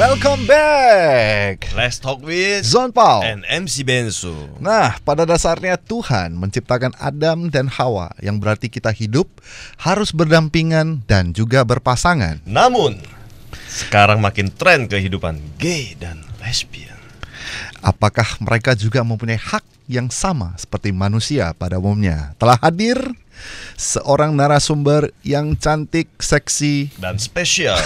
Welcome back. Let's talk with Zon Paul and MC Bensu. Nah, pada dasarnya Tuhan menciptakan Adam dan Hawa, yang berarti kita hidup harus berdampingan dan juga berpasangan. Namun, sekarang makin tren kehidupan gay dan lesbian. Apakah mereka juga mempunyai hak yang sama seperti manusia pada umumnya? Telah hadir seorang narasumber yang cantik, seksi, dan spesial.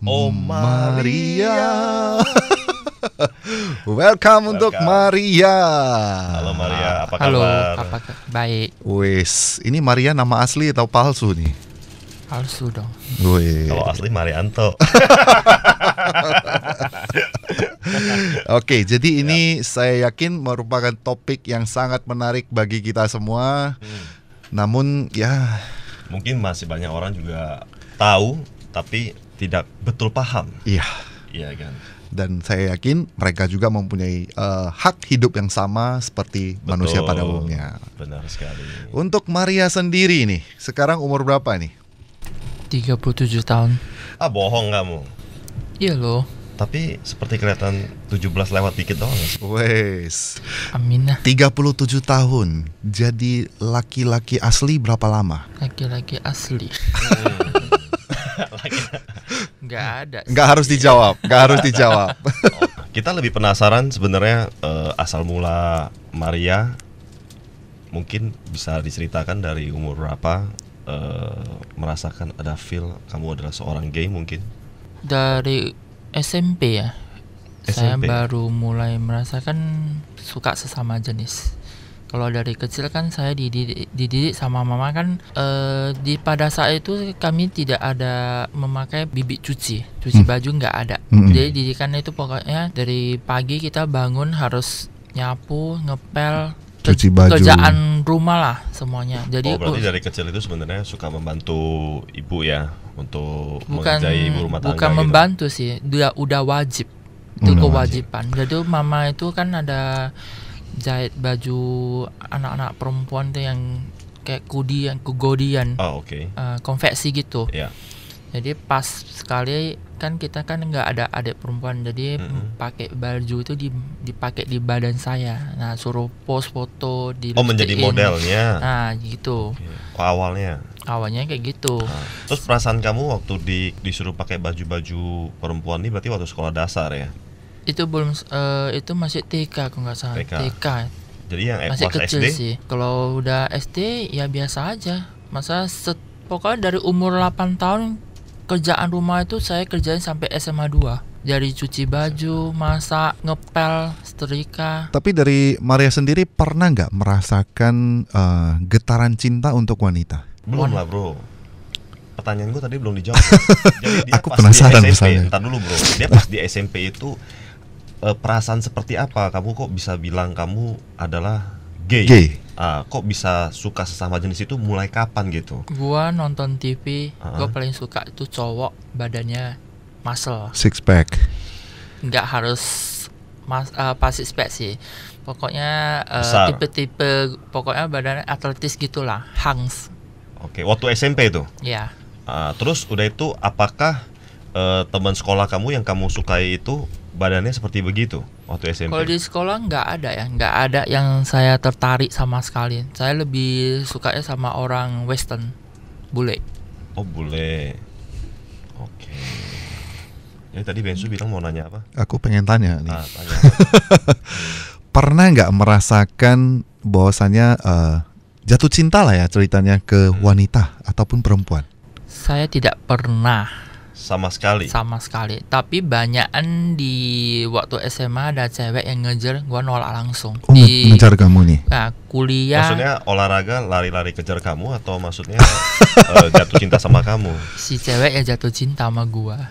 Oh Maria. Welcome untuk Maria. Halo Maria, apa kabar? Halo, baik. Wes, ini Maria nama asli atau palsu nih? Palsu dong. Wih. Kalau asli Marianto. Oke, jadi ini saya yakin merupakan topik yang sangat menarik bagi kita semua. Namun ya, mungkin masih banyak orang juga tahu tapi tidak betul paham. Iya. Iya kan. Dan saya yakin mereka juga mempunyai hak hidup yang sama seperti manusia pada umumnya. Benar sekali. Untuk Maria sendiri nih, sekarang umur berapa nih? 37 tahun. Ah, bohong kamu. Iya loh. Tapi seperti kelihatan 17 lewat dikit doang. Wes. Amin lah. 37 tahun. Jadi laki-laki asli berapa lama? Laki-laki asli. Nggak ada. Nggak harus dijawab. Nggak harus dijawab. Kita lebih penasaran sebenarnya asal mula Maria. Mungkin bisa diceritakan dari umur berapa merasakan ada feel kamu adalah seorang gay mungkin? Dari SMP ya. Saya SMP. baru mulai merasakan suka sesama jenis. Kalau dari kecil kan saya dididik sama mama kan pada saat itu kami tidak ada memakai bibit cuci baju nggak ada. Jadi didikan itu pokoknya dari pagi kita bangun harus nyapu, ngepel, Cuci baju. kerjaan rumah lah semuanya. Jadi berarti dari kecil itu sebenarnya suka membantu ibu ya untuk bukan mengerjai ibu rumah tangga. bukan gitu. membantu sih, udah wajib. Itu kewajiban. Jadi mama itu kan ada jahit baju anak-anak perempuan tuh yang kayak kugodian, Oh, oke. konveksi gitu. Ya. Jadi pas sekali kan kita kan nggak ada adik perempuan, jadi pakai baju itu dipakai di badan saya. Nah suruh post foto di. Oh, menjadi modelnya. Nah gitu. Oh, awalnya kayak gitu. Terus perasaan kamu waktu disuruh pakai baju-baju perempuan ini berarti waktu sekolah dasar ya? Itu belum itu masih TK kalau nggak salah. TK. Jadi yang Masih kelas kecil SD? sih. Kalau udah SD ya biasa aja. Masa pokoknya dari umur 8 tahun kerjaan rumah itu saya kerjain sampai SMA 2. Dari cuci baju, masak, ngepel, setrika. Tapi dari Maria sendiri pernah nggak merasakan getaran cinta untuk wanita? Belum lah bro. Pertanyaan gue tadi belum dijawab. Jadi dia Aku pas penasaran di SMP, misalnya. entar dulu bro. Dia pas di SMP itu perasaan seperti apa? Kamu kok bisa bilang kamu adalah gay? Kok bisa suka sesama jenis itu mulai kapan gitu? Gua nonton TV, gua paling suka itu cowok badannya muscle. Six pack. Nggak harus pas six pack sih. Pokoknya tipe-tipe, pokoknya badannya atletis gitulah, hangs. Oke, waktu SMP itu? Ya. Terus udah itu apakah teman sekolah kamu yang kamu sukai itu badannya seperti begitu waktu SMP? Kalau di sekolah nggak ada yang saya tertarik sama sekali. Saya lebih sukanya sama orang Western, bule. Oh bule. Oke. Jadi tadi Bensu bilang mau nanya apa? Aku pengen tanya nih. Tanya. Pernah nggak merasakan bahwasannya jatuh cinta lah ya ceritanya ke wanita ataupun perempuan? Saya tidak pernah. Sama sekali. Tapi banyakan di waktu SMA ada cewek yang ngejar, gua nolak langsung. Oh, ngejar kamu nih? Nah, kuliah. Maksudnya olahraga lari-lari kejar kamu atau maksudnya jatuh cinta sama kamu? Si cewek ya jatuh cinta sama gua.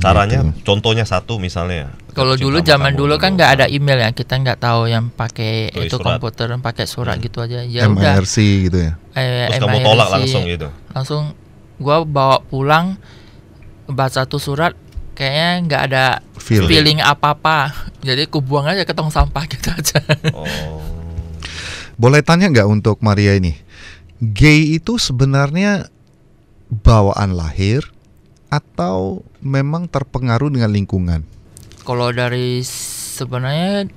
Caranya, contohnya satu misalnya. Kalau dulu zaman dulu kan nggak ada email ya, kita nggak tahu yang pakai itu surat. komputer, pakai surat gitu aja. Ya udah. MIRC gitu ya? Terus kamu tolak langsung gitu? Langsung gua bawa pulang, baca tuh surat, kayaknya nggak ada feeling apa-apa. Jadi kubuang aja ke tong sampah gitu aja. Boleh tanya nggak untuk Maria ini, gay itu sebenarnya bawaan lahir atau memang terpengaruh dengan lingkungan? Kalau dari sebenarnya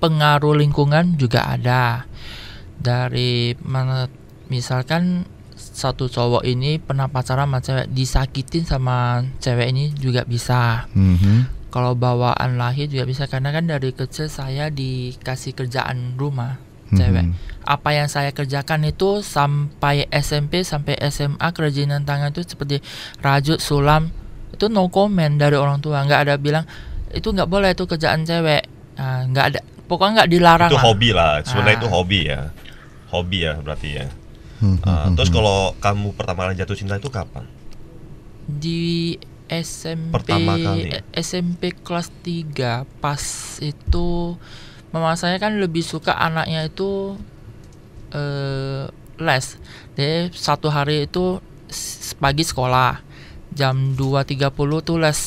pengaruh lingkungan juga ada. Dari mana misalkan satu cowok ini pernah pacaran sama cewek, disakitin sama cewek ini juga bisa. Kalau bawaan lahir juga bisa, karena kan dari kecil saya dikasih kerjaan rumah cewek. Apa yang saya kerjakan itu sampai SMP sampai SMA, kerajinan tangan itu seperti rajut, sulam, itu no comment dari orang tua. Nggak ada bilang itu nggak boleh, itu kerjaan cewek. Nggak ada, pokoknya nggak dilarang. Itu lah. hobi lah, sebenarnya itu hobi ya. Hobi ya berarti ya. Terus kalau kamu pertama kali jatuh cinta itu kapan? Di SMP Pertama kali. SMP kelas 3 pas itu mama saya kan lebih suka anaknya itu les. Jadi satu hari itu pagi sekolah jam 2.30 tuh les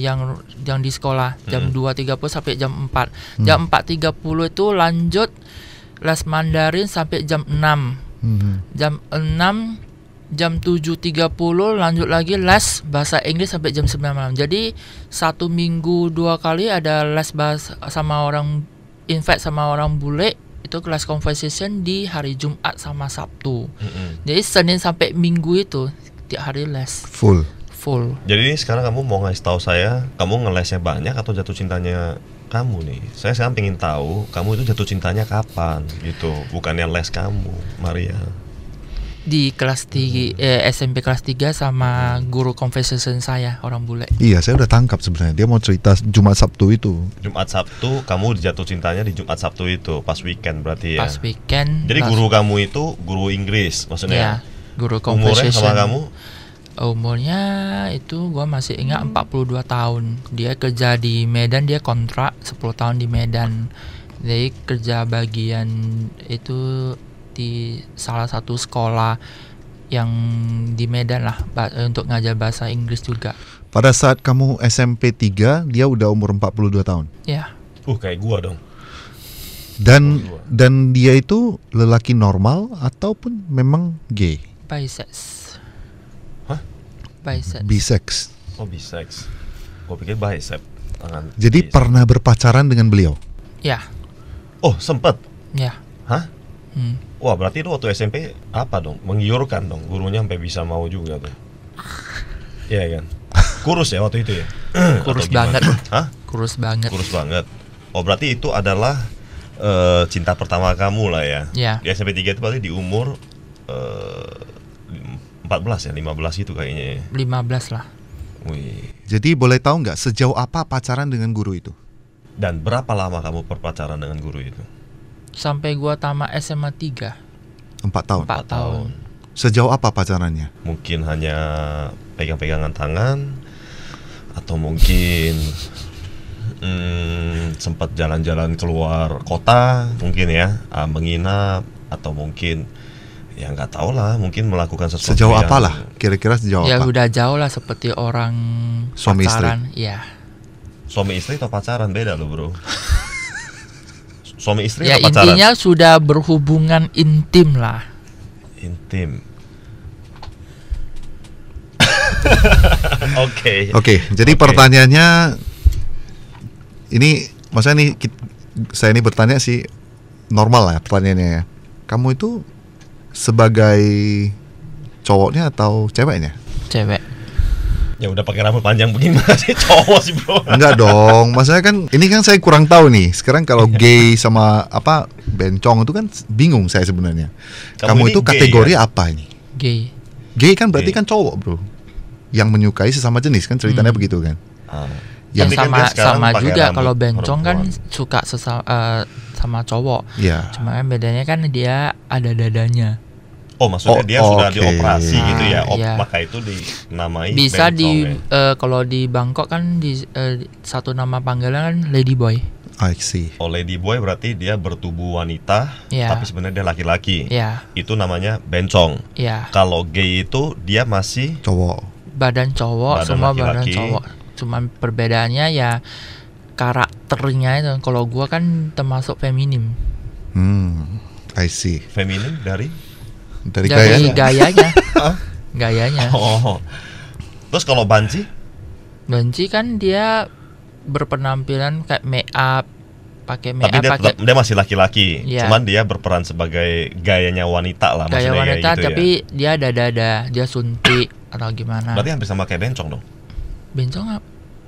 yang di sekolah jam 2.30 sampai jam 4. Jam 4.30 itu lanjut les Mandarin sampai jam 6. Jam 6, jam 7.30 lanjut lagi les bahasa Inggris sampai jam 9 malam. Jadi 1 minggu 2 kali ada les bahasa sama orang invite sama orang bule, itu kelas conversation di hari Jumat sama Sabtu. Jadi Senin sampai Minggu itu tiap hari les Full. Jadi ini sekarang kamu mau ngasih tahu saya kamu ngelesnya banyak atau jatuh cintanya kamu nih? Saya sekarang pengen tahu kamu itu jatuh cintanya kapan gitu, bukannya les kamu, Maria. Di kelas 3 SMP kelas 3 sama guru conversation saya orang bule. Iya, saya udah tangkap sebenarnya. Dia mau cerita Jumat Sabtu itu. Jumat Sabtu kamu jatuh cintanya di Jumat Sabtu itu, pas weekend berarti ya. Pas weekend. Jadi guru kamu itu guru Inggris maksudnya. Ya, guru Umurnya conversation. sama kamu? Umurnya itu gua masih ingat 42 tahun. Dia kerja di Medan, dia kontrak 10 tahun di Medan. Jadi kerja bagian itu di salah satu sekolah yang di Medan lah, untuk ngajar bahasa Inggris juga. Pada saat kamu SMP 3, dia udah umur 42 tahun. Ya. Kayak gua dong. Dan dia itu lelaki normal ataupun memang gay? Bisex. Hah? Bisex. Bisex. Oh, bisex. Gua pikir bicep. Tangan. Jadi bicep. pernah berpacaran dengan beliau? Ya. Oh, sempet. Ya. Hah? Wah, berarti lu waktu SMP apa dong? Menggiurkan dong, gurunya sampai bisa mau juga tuh. Iya kan? Kurus ya waktu itu ya? Kurus Atau gimana? banget. Hah? Kurus banget. Kurus banget. Oh, berarti itu adalah cinta pertama kamu lah ya? Ya. Di SMP 3 itu berarti di umur 14 ya, 15 itu kayaknya ya? 15 lah. Wih. Jadi boleh tahu nggak sejauh apa pacaran dengan guru itu? Dan berapa lama kamu berpacaran dengan guru itu? Sampai gua tamat SMA 3. 4 tahun. 4 tahun. Sejauh apa pacarannya? Mungkin hanya pegang-pegangan tangan, atau mungkin sempat jalan-jalan keluar kota mungkin ya, menginap, atau mungkin ya nggak tahu lah, mungkin melakukan sesuatu. Sejauh yang, apalah? Kira-kira sejauh Ya apa? udah jauh lah, seperti orang Suami pacaran. Iya. Suami istri atau pacaran beda loh bro. Suami istri Ya atau pacaran? intinya sudah berhubungan intim lah. Intim. Oke, jadi pertanyaannya ini, maksudnya nih saya ini bertanya sih normal lah pertanyaannya ya. Kamu itu sebagai cowoknya atau ceweknya? Cewek. Ya udah pakai rambut panjang begini masih cowok sih bro. Enggak dong, maksudnya kan ini kan saya kurang tahu nih. Sekarang kalau gay sama apa bencong itu kan bingung saya sebenarnya. Kamu ini itu gay, kategori ya? apa ini? Gay. Gay kan berarti Gay. kan cowok bro, yang menyukai sesama jenis kan ceritanya begitu kan? Yang Tapi kan sama dia sekarang sama pakai juga rambut kalau bencong kan perempuan. suka sama cowok. Iya. Cuma kan bedanya kan dia ada dadanya. Oh maksudnya dia sudah oke. dioperasi gitu ya? Iya. Maka itu dinamai Bisa bencong di kalau di Bangkok kan di satu nama panggilan kan Ladyboy. I see. Oh, lady boy berarti dia bertubuh wanita, Iya. tapi sebenarnya dia laki-laki. Ya, Itu namanya bencong. ya. Kalau gay itu dia masih Cowok. Badan cowok, Badan semua laki-laki. badan cowok. Cuma perbedaannya ya karakternya itu. Kalau gua kan termasuk feminim. I see. feminin dari. Dari Dari gayanya. gayanya. Gayanya. Oh. Terus kalau Banci? Banci kan dia berpenampilan kayak make up, pakai make Tapi up, pakai dia masih laki-laki. Iya. Cuman dia berperan sebagai gayanya wanita lah, gaya maksudnya wanita, kayak gitu tapi ya. dia dada, dia suntik atau gimana. Berarti hampir sama kayak Bencong dong. Bencong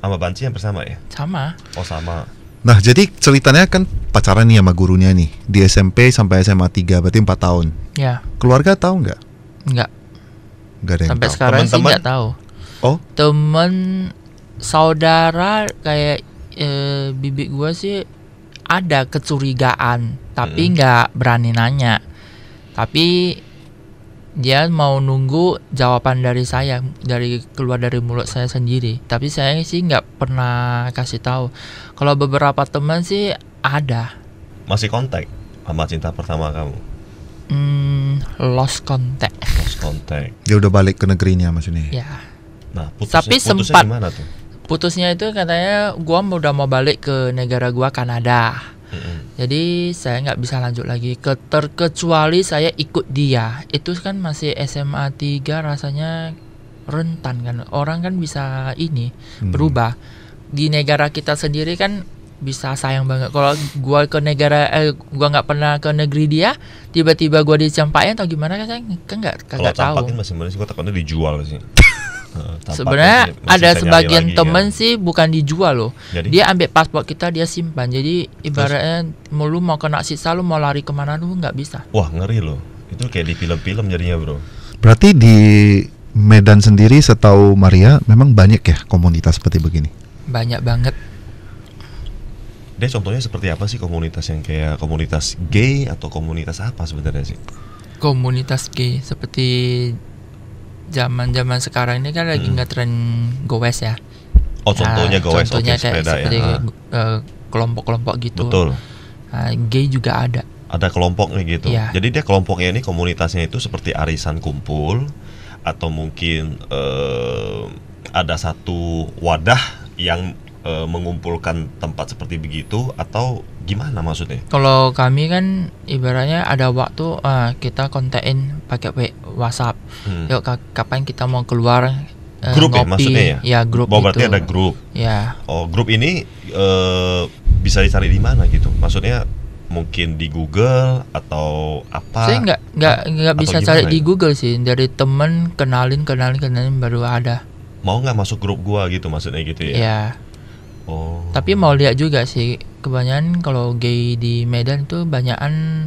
Sama Banci hampir sama ya? sama. Oh sama. Nah, jadi ceritanya kan pacaran nih sama gurunya nih di SMP sampai SMA 3, berarti 4 tahun. Ya, Keluarga tahu nggak? enggak. Nggak ada yang Sampai tahu. sekarang sih Teman-teman? enggak tahu. Oh, Temen saudara kayak bibik gua sih ada kecurigaan, tapi nggak berani nanya. Tapi dia mau nunggu jawaban dari saya, dari keluar dari mulut saya sendiri. Tapi saya sih nggak pernah kasih tahu. Kalau beberapa teman sih ada. Masih kontak sama cinta pertama kamu? Lost contact. Lost kontak. dia udah balik ke negerinya maksudnya. Ya. Nah, Tapi putusnya sempat- gimana tuh? Putusnya itu katanya gua udah mau balik ke negara gua, Kanada. Jadi saya nggak bisa lanjut lagi, terkecuali saya ikut dia. Itu kan masih SMA 3, rasanya rentan kan. Orang kan bisa ini berubah. Di negara kita sendiri kan bisa sayang banget. Kalau gua ke negara gua nggak pernah ke negeri dia, tiba-tiba gua dicampakin atau gimana kan saya kan Kalau kagak tahu. campakin masih Indonesia, gue takutnya dijual sih. Sebenarnya ada sebagian temen sih bukan dijual loh. Jadi? Dia ambil paspor kita, dia simpan. Jadi ibaratnya lu mau kena siksa, lu mau lari kemana lu nggak bisa. Wah ngeri loh. Itu kayak di film-film jadinya bro. Berarti di Medan sendiri setahu Maria memang banyak ya komunitas seperti begini. Banyak banget. Dia contohnya seperti apa sih komunitas yang kayak komunitas gay atau komunitas apa sebenarnya sih? Komunitas gay seperti zaman sekarang ini kan lagi ngetren goes ya. Oh contohnya goes, contohnya oke, kayak sepeda seperti ya. kelompok-kelompok gitu. Betul. Gay juga ada. Ada kelompoknya gitu. Iya. Jadi dia kelompoknya ini komunitasnya itu seperti arisan kumpul atau mungkin ada satu wadah yang mengumpulkan tempat seperti begitu atau gimana maksudnya? Kalau kami kan ibaratnya ada waktu kita kontakin pakai WhatsApp. Yuk kapan kita mau keluar Grup ya ngopi. maksudnya ya? Ya grup Oh, berarti itu. ada grup. Ya. Oh grup ini bisa dicari di mana gitu? Maksudnya mungkin di Google atau apa? Saya nggak Atau bisa gimana cari di itu? Google sih. Dari temen kenalin baru ada. Mau nggak masuk grup gua gitu maksudnya gitu ya? Ya. Oh. Tapi mau lihat juga sih, kebanyakan kalau gay di Medan itu banyakan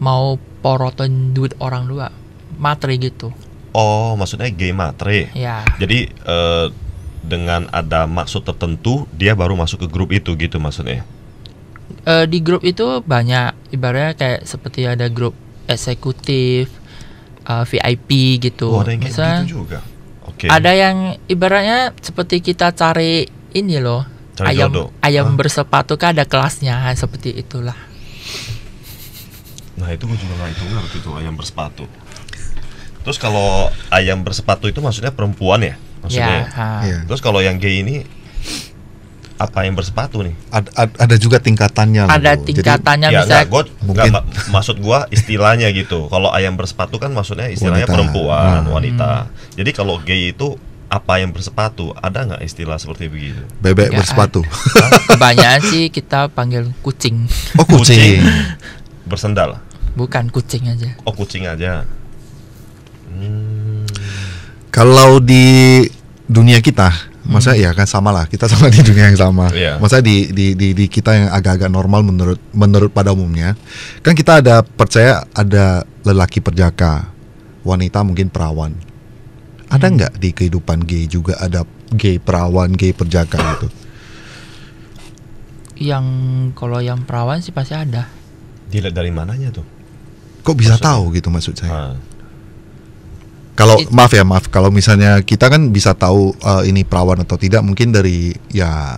mau porotin duit orang dua, materi gitu. Oh, maksudnya gay matre. Ya. Jadi dengan ada maksud tertentu dia baru masuk ke grup itu gitu maksudnya. Di grup itu banyak, ibaratnya kayak seperti ada grup eksekutif, VIP gitu. Oh, ada yang kayak Misalnya, gitu juga. Oke. ada yang ibaratnya seperti kita cari ini loh, Cari jodoh. ayam bersepatu kan ada kelasnya, seperti itulah. Nah itu gue juga nggak itu ngerti tuh ayam bersepatu. Terus kalau ayam bersepatu itu maksudnya perempuan ya? Maksudnya. Iya. Terus kalau yang gay ini apa yang bersepatu nih? Ada juga tingkatannya loh. Ada Jadi, tingkatannya Ya bisa. mungkin- maksud gua istilahnya gitu. Kalau ayam bersepatu kan maksudnya istilahnya Wanita. perempuan, wanita. Jadi kalau gay itu apa yang bersepatu? Ada nggak istilah seperti begitu? bebek Nggak bersepatu. Kebanyakan sih kita panggil kucing, Oh, kucing. Bersendal. bukan kucing aja. Oh kucing aja. Kalau di dunia kita, masa ya kan sama lah, kita sama di dunia yang sama. Iya. Masa di kita yang agak-agak normal menurut pada umumnya, kan kita ada percaya ada lelaki perjaka, wanita mungkin perawan. Ada nggak di kehidupan gay juga ada gay perawan, gay perjaka gitu? Yang kalau yang perawan sih pasti ada. Dilihat dari mananya tuh? Kok bisa Maksudnya? tahu gitu maksud saya? Ah. Kalau maaf kalau misalnya kita kan bisa tahu ini perawan atau tidak mungkin dari ya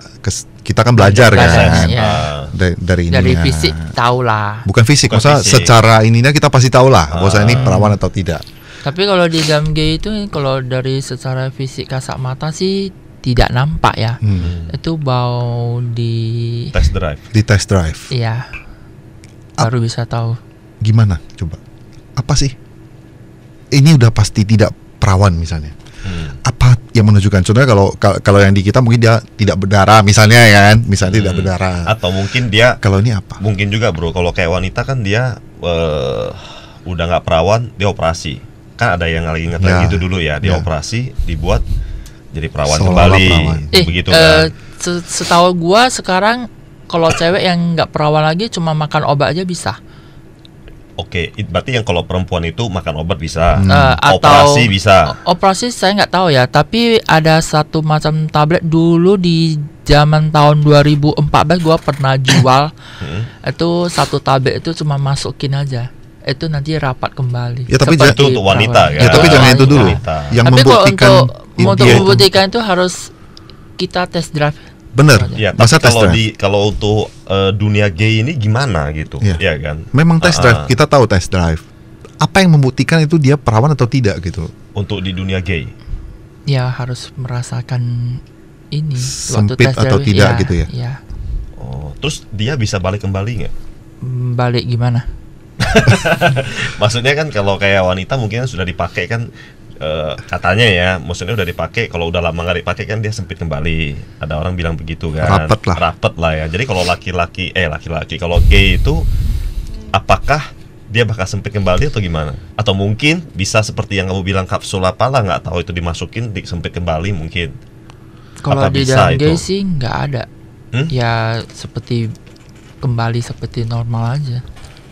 kita kan belajar Belajar, kan ya. dari Dari ininya. fisik tahu lah. Bukan fisik, Bukan masa fisik. secara ininya kita pasti tahu lah bahwa ini perawan atau tidak. Tapi kalau di dalam gay itu kalau dari secara fisik kasat mata sih tidak nampak ya. Itu bau di Test drive. Di test drive. iya. Baru bisa tahu. Gimana coba? Apa sih? Ini udah pasti tidak perawan misalnya. Apa yang menunjukkan? Contohnya kalau yang di kita mungkin dia tidak berdarah misalnya ya kan, misalnya tidak berdarah. Atau mungkin dia Kalau ini apa? mungkin juga bro, kalau kayak wanita kan dia udah nggak perawan, dia operasi. Kan ada yang lagi ngetren Ya. gitu dulu ya, dia Ya. operasi dibuat jadi perawan Seolah-olah kembali. perawan. Begitu kan. Setahu gua sekarang kalau cewek yang nggak perawan lagi cuma makan obat aja bisa. Oke, berarti yang kalau perempuan itu makan obat bisa, Atau operasi bisa. Operasi saya nggak tahu ya, tapi ada satu macam tablet dulu di zaman tahun 2014 gua pernah jual. Itu satu tablet itu cuma masukin aja. Itu nanti rapat kembali. Ya, tapi Seperti itu untuk wanita, perawan. kan? Ya tapi jangan itu dulu. Wanita. Yang Tapi kalau membuktikan untuk dia itu membuktikan itu harus kita test drive. benar. Ya, Masa tapi test kalau drive? kalau untuk dunia gay ini gimana gitu, Iya. ya kan? Memang test drive, kita tahu test drive. Apa yang membuktikan itu dia perawan atau tidak gitu? Untuk di dunia gay. Ya harus merasakan ini Sempit tes atau drive, tidak gitu ya? Ya. Oh, terus dia bisa balik kembali nggak? Balik gimana? Maksudnya kan kalau kayak wanita mungkin sudah dipakai kan, katanya ya, maksudnya udah dipakai, kalau udah lama nggak dipakai kan dia sempit kembali. Ada orang bilang begitu kan. Rapet lah. Ya. Jadi kalau laki-laki kalau gay itu apakah dia bakal sempit kembali atau gimana? Atau mungkin bisa seperti yang kamu bilang kapsul apalah, nggak tahu itu dimasukin sempit kembali mungkin. Kalau Apa di bisa dalam gay itu? sih nggak ada. Ya seperti kembali seperti normal aja.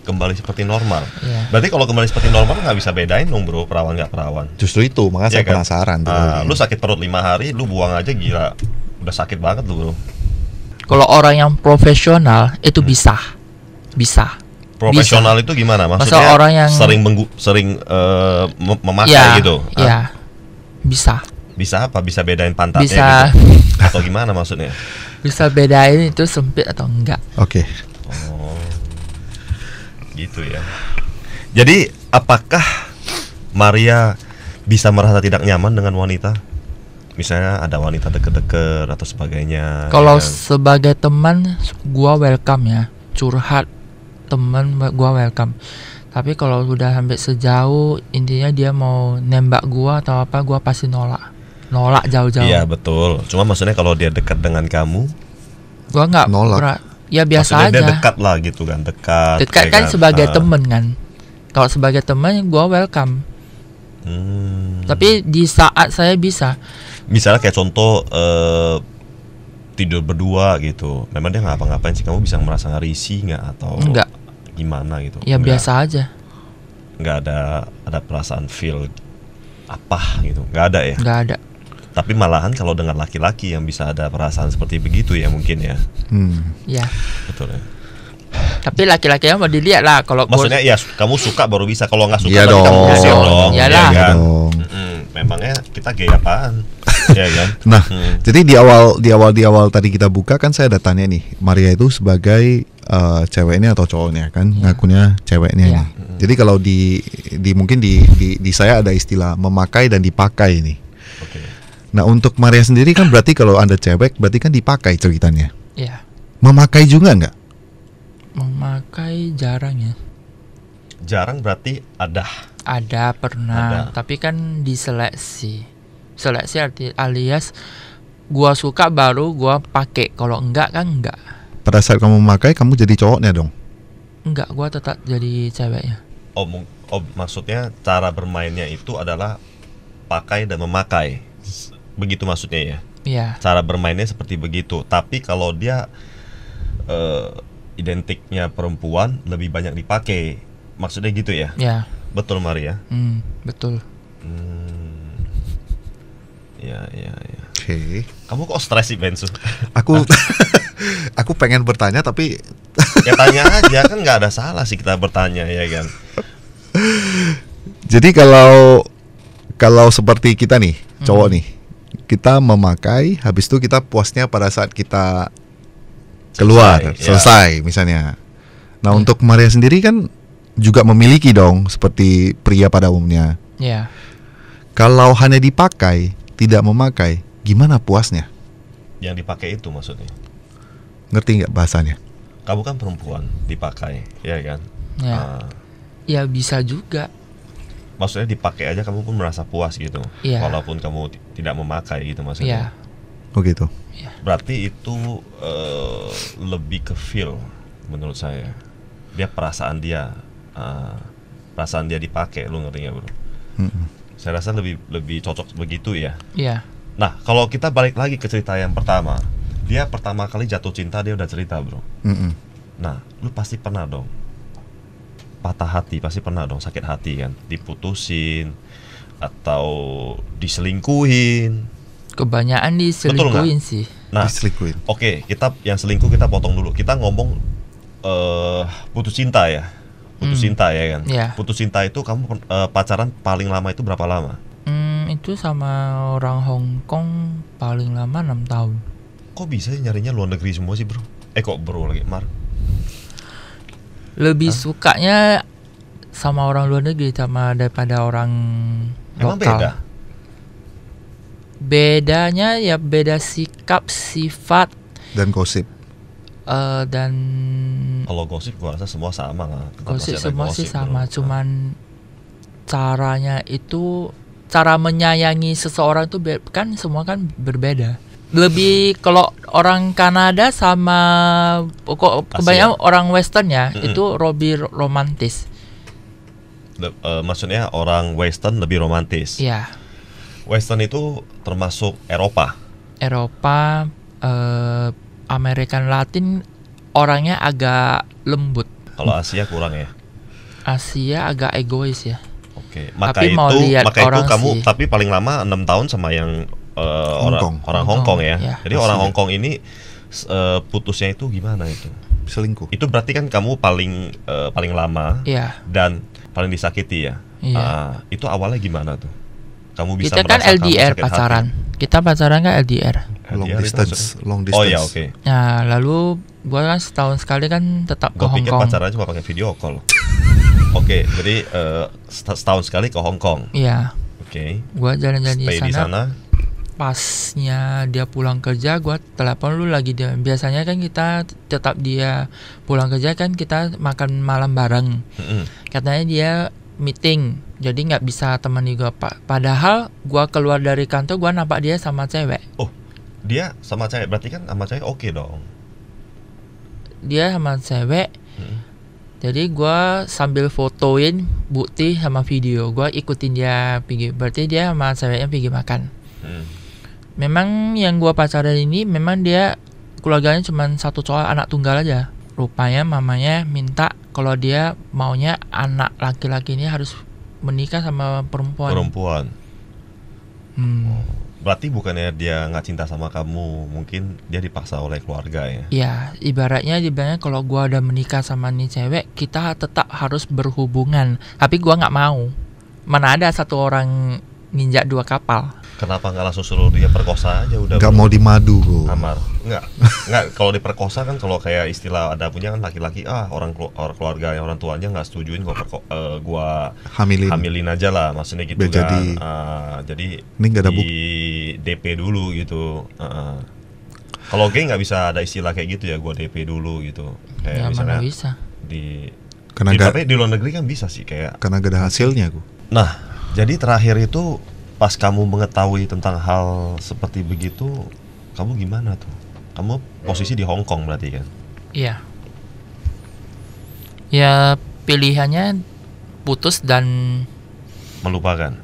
Kembali seperti normal. Ya. Berarti kalau kembali seperti normal nggak bisa bedain dong bro, perawan nggak perawan. Justru itu, makanya Iya saya kan? penasaran tuh. Lu sakit perut 5 hari, lu buang aja gila. Udah sakit banget lu bro. Kalau orang yang profesional itu bisa. Profesional itu gimana? Masa Maksudnya orang yang- sering memakai Ya, gitu? ya. Bisa. Bisa apa? Bisa bedain pantatnya Bisa. gitu? Atau gimana maksudnya? Bisa bedain itu sempit atau enggak. Oke. Oh, gitu ya. Jadi apakah Maria bisa merasa tidak nyaman dengan wanita? Misalnya ada wanita deket-deket atau sebagainya. Kalau ya kan? sebagai teman gua welcome ya. Curhat teman gua welcome. Tapi kalau udah sampai sejauh, intinya dia mau nembak gua atau apa, gua pasti nolak jauh-jauh. Iya betul. Cuma maksudnya kalau dia dekat dengan kamu, Gua nggak Nolak. ya biasa maksudnya dia aja. dekat lah gitu kan, dekat. Dekat ya kan sebagai Ah. temen kan. Kalau sebagai teman gua welcome. Tapi di saat saya bisa, Misalnya kayak contoh tidur berdua gitu. Memang dia ngapa-ngapain sih, kamu bisa merasa risih nggak atau Enggak. gimana gitu? ya Nggak- biasa aja. nggak ada perasaan feel apa gitu, nggak ada ya. Nggak ada. Tapi malahan kalau dengan laki-laki yang bisa ada perasaan seperti begitu ya mungkin ya, Ya. betul ya. Tapi laki-lakinya mau dilihat lah kalau Maksudnya ya kamu suka baru bisa, kalau nggak suka Iya berarti kamu dong. usir Iya dong, iyalah. ya kan? Dong. Memangnya kita gay apaan, ya kan? Nah, jadi di awal tadi kita buka kan saya ada tanya nih, Maria itu sebagai ceweknya atau cowoknya kan, ngakunya ceweknya Iya. nih. Jadi kalau di mungkin di saya ada istilah memakai dan dipakai nih. Oke. Nah, untuk Maria sendiri kan berarti kalau Anda cewek berarti kan dipakai ceritanya. ya Memakai juga nggak? memakai jarang ya. Jarang berarti ada. Ada pernah, Ada. tapi kan diseleksi. Seleksi alias gua suka baru gua pakai. Kalau enggak kan enggak. Pada saat kamu memakai, kamu jadi cowoknya dong. Enggak, gua tetap jadi ceweknya. Oh, maksudnya cara bermainnya itu adalah pakai dan memakai. Begitu maksudnya ya. Iya. Cara bermainnya seperti begitu. Tapi kalau dia identiknya perempuan, lebih banyak dipakai. Maksudnya gitu ya. Ya. Betul Maria. Betul. Ya. Oke. Kamu kok stres sih Bensu? Aku aku pengen bertanya tapi Ya tanya aja, kan nggak ada salah sih kita bertanya ya kan. jadi kalau seperti kita nih, cowok nih, kita memakai, habis itu kita puasnya pada saat kita keluar, selesai misalnya. Nah, untuk Maria sendiri kan juga memiliki dong seperti pria pada umumnya. Ya. Kalau hanya dipakai, tidak memakai, gimana puasnya? Yang dipakai itu maksudnya. Ngerti nggak bahasanya? Kamu kan perempuan, dipakai, ya kan? Ya. Ah, Ya bisa juga. maksudnya dipakai aja kamu pun merasa puas gitu. Iya. Walaupun kamu tidak memakai gitu maksudnya. Iya. Oh gitu. Berarti itu lebih ke feel menurut saya. Dia perasaan dia dipakai, lu ngerti nggak bro? Saya rasa lebih cocok begitu ya. Iya. Nah kalau kita balik lagi ke cerita yang pertama, dia pertama kali jatuh cinta dia udah cerita bro. Nah lu pasti pernah dong patah hati, pasti pernah dong sakit hati kan, diputusin atau diselingkuhin. Kebanyakan diselingkuhin sih. Nah, Diselingkuhin. Oke, kita yang selingkuh kita potong dulu. Kita ngomong putus cinta ya. Putus cinta ya kan. Iya. Putus cinta itu kamu pacaran paling lama itu berapa lama? Itu sama orang Hong Kong paling lama 6 tahun. Kok bisa nyarinya luar negeri semua sih bro? Kok bro lagi Mar? Lebih sukanya sama orang luar negeri sama daripada orang Emang lokal. beda? Bedanya ya beda sikap, sifat, Dan gosip. dan Kalau gosip gua rasa semua sama lah. Tetap gosip masih ada semua sih gosip, sama, bro. cuman caranya itu, cara menyayangi seseorang itu kan semua kan berbeda. Lebih kalau orang Kanada sama kok kebanyakan orang Western ya, itu lebih romantis. Maksudnya orang Western lebih romantis. Iya. Western itu termasuk Eropa. Eropa, American Latin orangnya agak lembut. Kalau Asia kurang ya. Asia agak egois ya. Oke, maka Tapi mau lihat itu orang kamu sih. tapi paling lama 6 tahun sama yang orang Hong Hong Kong ya. ya. Jadi orang Hong Kong ini putusnya itu gimana itu? Selingkuh. Itu berarti kan kamu paling lama Iya. dan paling disakiti ya. Iya. Itu awalnya gimana tuh? Kamu bisa Kita kan merasa kamu LDR sakit hati? pacaran. Kita pacaran kan LDR. Long LDR itu distance. maksudnya? Long distance. Oh ya oke. Nah, lalu gua kan setahun sekali kan tetap ke Gue Hong pikir Kong. pacaran cuma pakai video call. Oke, jadi setahun sekali ke Hong Kong. Iya. Oke. Gua jalan-jalan Stay di sana. Pasnya dia pulang kerja, gua telepon lu lagi dia. Biasanya kan kita tetap dia pulang kerja kan kita makan malam bareng. Katanya dia meeting, jadi nggak bisa temani gua pak. Padahal gua keluar dari kantor, gua nampak dia sama cewek. Oh, dia sama cewek, berarti kan sama cewek oke dong. Dia sama cewek. Jadi gua sambil fotoin bukti sama video, gua ikutin dia pergi. Berarti dia sama ceweknya pergi makan. Memang yang gua pacaran ini memang dia keluarganya cuma satu cowok, anak tunggal aja. Rupanya mamanya minta kalau dia maunya anak laki-laki ini harus menikah sama perempuan. Berarti bukannya dia nggak cinta sama kamu, mungkin dia dipaksa oleh keluarga ya? Ya, ibaratnya kalau gua udah menikah sama nih cewek, kita tetap harus berhubungan. Tapi gua nggak mau. Mana ada satu orang nginjak dua kapal. Kenapa nggak langsung suruh dia perkosa aja udah? Gak mau dimadu kok. Amar, nggak. Kalau diperkosa kan, kalau kayak istilah ada punya kan laki-laki, orang keluarga yang orang tuanya nggak setujuin gua hamilin aja lah, maksudnya gitu Biar kan. jadi Jadi ini nggak ada di DP dulu gitu. Kalau gay nggak bisa ada istilah kayak gitu ya, gua DP dulu gitu. Ya Kayak misalnya mana bisa. Tapi di luar negeri kan bisa sih kayak. Karena gak ada hasilnya aku. Nah, jadi terakhir itu pas kamu mengetahui tentang hal seperti begitu, kamu gimana tuh? Kamu posisi di Hong Kong berarti kan? Iya. Ya pilihannya putus dan Melupakan.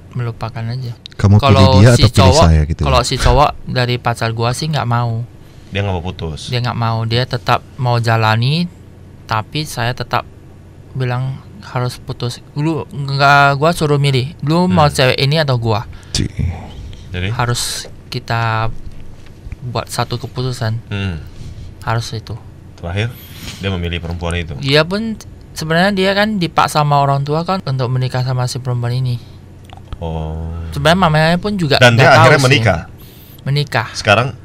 aja. Kamu pilih dia atau pilih saya gitu? Kalau si cowok dari pacar gua sih nggak mau. Dia nggak mau putus. Dia nggak mau. Dia tetap mau jalani, tapi saya tetap bilang harus putus. Lu nggak, gua suruh milih. Lu mau cewek ini atau gua? Jadi Harus kita buat satu keputusan. Harus itu. terakhir dia memilih perempuan itu. Dia pun sebenarnya dia kan dipaksa sama orang tua kan untuk menikah sama si perempuan ini. Oh. Sebenarnya mamanya pun juga Dan dia nggak tahu akhirnya sih. menikah. Sekarang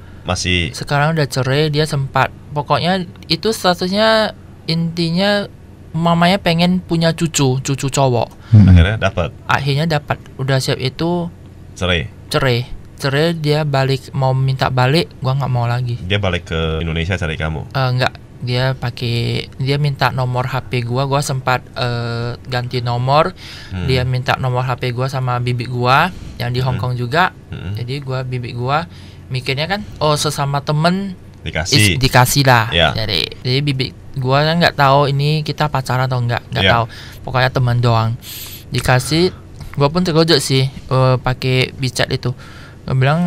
Udah cerai, dia sempat. Pokoknya itu statusnya, intinya mamanya pengen punya cucu cowok. Akhirnya dapat. Udah siap itu cerai, dia balik, mau minta balik, gua nggak mau lagi. Dia balik ke Indonesia cari kamu. Enggak, dia minta nomor HP gua sempat ganti nomor. Dia minta nomor HP gua sama bibik gua yang di Hong Kong juga. Jadi bibik gua mikirnya kan sesama temen dikasih lah. Jadi bibik gua kan nggak tahu ini kita pacaran atau nggak tahu, pokoknya teman doang dikasih. Gua pun terkejut sih pakai WeChat itu. Gua bilang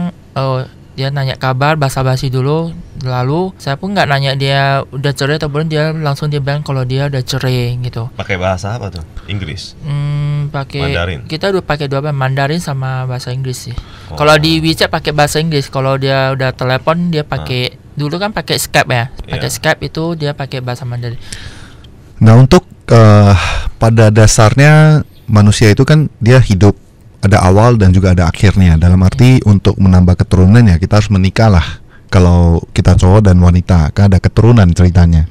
dia nanya kabar basa-basi dulu, lalu saya pun nggak nanya dia udah cerai atau belum, dia bilang kalau dia udah cerai gitu. Pakai bahasa apa tuh? Inggris? Pakai Mandarin. Kita udah pakai dua Mandarin sama bahasa Inggris sih. Kalau di WeChat pakai bahasa Inggris, kalau dia udah telepon dia pakai dulu kan pakai Skype ya. Pakai Skype itu dia pakai bahasa Mandarin. Nah, untuk pada dasarnya manusia itu kan dia hidup, ada awal dan juga ada akhirnya. Dalam arti untuk menambah keturunan ya kita harus menikah lah. Kalau kita cowok dan wanita kan ada keturunan ceritanya.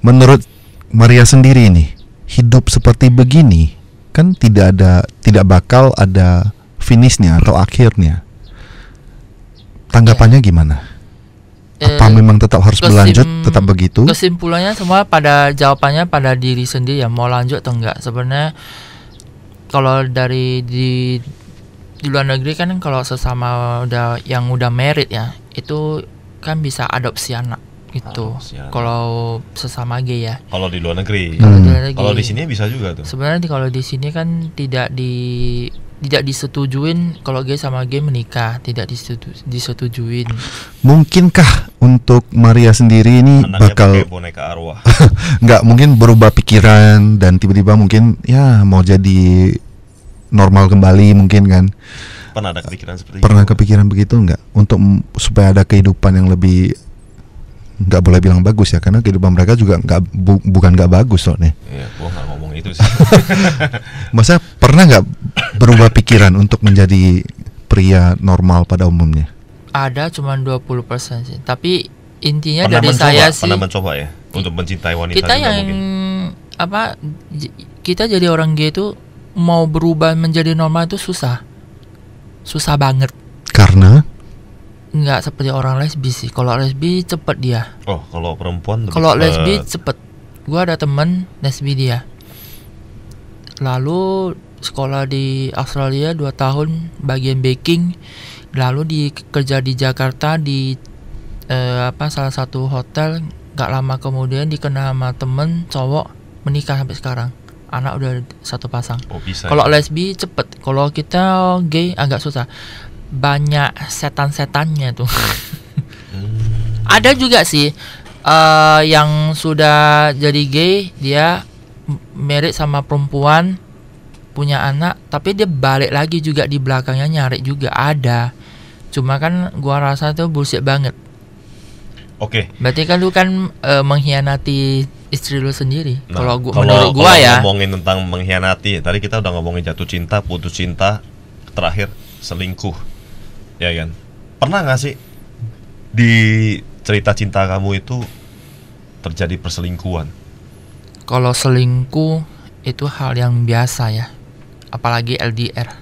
Menurut Maria sendiri nih, hidup seperti begini kan tidak bakal ada finishnya atau akhirnya. Tanggapannya gimana? Apa memang tetap harus berlanjut, tetap begitu? Kesimpulannya semua jawabannya pada diri sendiri ya, mau lanjut atau enggak. Sebenarnya kalau dari di luar negeri kan kalau sesama yang udah married ya, itu kan bisa adopsi anak gitu. Kalau sesama gay ya. Kalau di luar negeri. Kalau di sini bisa juga tuh. Sebenarnya kalau di sini kan tidak disetujuin kalau gay sama gay menikah, tidak disetujuin. Mungkinkah untuk Maria sendiri ini anaknya bakal pakai boneka arwah? nggak mungkin berubah pikiran dan tiba-tiba mungkin ya mau jadi normal kembali mungkin kan? Pernah ada kepikiran seperti itu? Pernah kepikiran begitu nggak? Untuk supaya ada kehidupan yang lebih, nggak boleh bilang bagus ya, karena kehidupan mereka juga bukan nggak bagus soalnya. Iya, gua nggak ngomong itu sih. Masa pernah nggak berubah pikiran untuk menjadi pria normal pada umumnya? Ada cuma 20% sih. Tapi intinya Pernah dari mencoba, saya sih. Pernah mencoba ya untuk mencintai wanita Kita juga yang mungkin. Kita jadi orang gay itu mau berubah menjadi normal itu susah banget. Karena Nggak seperti orang lesbi sih. Kalau lesbi cepet dia. Oh, kalau perempuan lebih Kalau cepet. lesbi cepet. Gua ada temen lesbi dia. Lalu sekolah di Australia 2 tahun bagian baking. Lalu kerja di Jakarta di salah satu hotel. Gak lama kemudian dikenal sama temen cowok, menikah sampai sekarang. Anak udah 1 pasang. Oh, bisa. Kalau lesbi cepet. Kalau kita gay agak susah. Banyak setan-setannya tuh. Ada juga sih yang sudah jadi gay, dia married sama perempuan, punya anak, tapi dia balik lagi juga di belakangnya nyari juga ada. Cuma kan gua rasa tuh bullshit banget. Oke. Berarti kan lu kan mengkhianati istri lu sendiri. Nah, menurut gua ya. Ngomongin tentang mengkhianati, tadi kita udah ngomongin jatuh cinta, putus cinta, terakhir selingkuh, ya kan? Pernah nggak sih di cerita cinta kamu itu terjadi perselingkuhan? Kalau selingkuh itu hal yang biasa ya, apalagi LDR.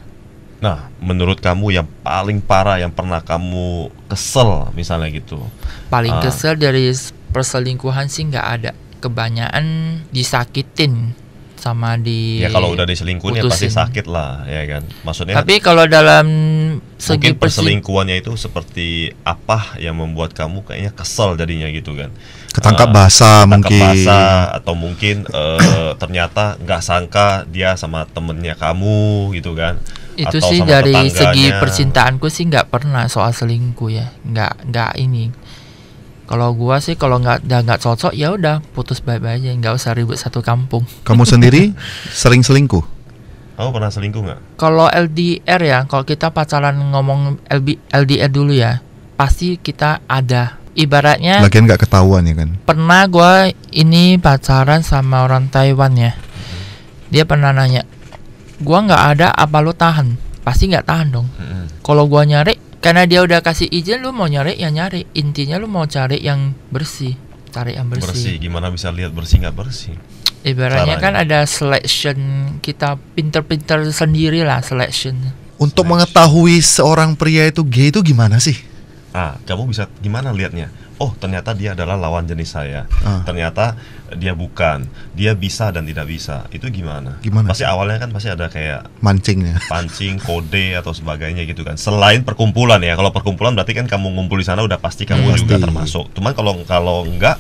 Nah, menurut kamu yang paling parah yang pernah kamu kesel misalnya gitu? Paling kesel dari perselingkuhan sih nggak ada. Kebanyakan disakitin sama ya kalau udah diselingkuhin ya pasti sakit lah, ya kan? Maksudnya. Tapi kalau dalam segi mungkin perselingkuhannya itu seperti apa yang membuat kamu kayaknya kesel jadinya gitu kan? Ketangkap basah mungkin. Atau mungkin ternyata nggak sangka dia sama temennya kamu gitu kan? Itu atau sih sama dari tetangganya. segi percintaanku sih nggak pernah soal selingkuh ya, nggak ini. Kalau gua sih kalau nggak cocok ya udah putus baik-baik aja, nggak usah ribut satu kampung. Kamu sendiri sering selingkuh? Kamu pernah selingkuh nggak? Kalau LDR ya, kalau kita pacaran ngomong LDR dulu ya, pasti kita ada. Ibaratnya Lagian nggak ketahuan ya kan? pernah gua ini pacaran sama orang Taiwan ya. Dia pernah nanya, gua nggak ada apa lu tahan? Pasti nggak tahan dong. Kalau gua nyari, karena dia udah kasih izin, lu mau nyari ya nyari. Intinya lu mau cari yang bersih, cari yang bersih. Bersih, gimana bisa lihat bersih nggak bersih? Ibaratnya Caranya. kan ada selection, kita pinter-pinter sendiri lah selection. Untuk mengetahui seorang pria itu gay itu gimana sih? Kamu bisa gimana lihatnya? Oh, ternyata dia adalah lawan jenis saya. Ternyata dia bukan. Dia bisa dan tidak bisa. Itu gimana? Pasti awalnya kan pasti ada kayak pancing, kode atau sebagainya gitu kan. Selain perkumpulan ya. Kalau perkumpulan berarti kan kamu ngumpul di sana udah pasti kamu juga termasuk. Cuman kalau enggak,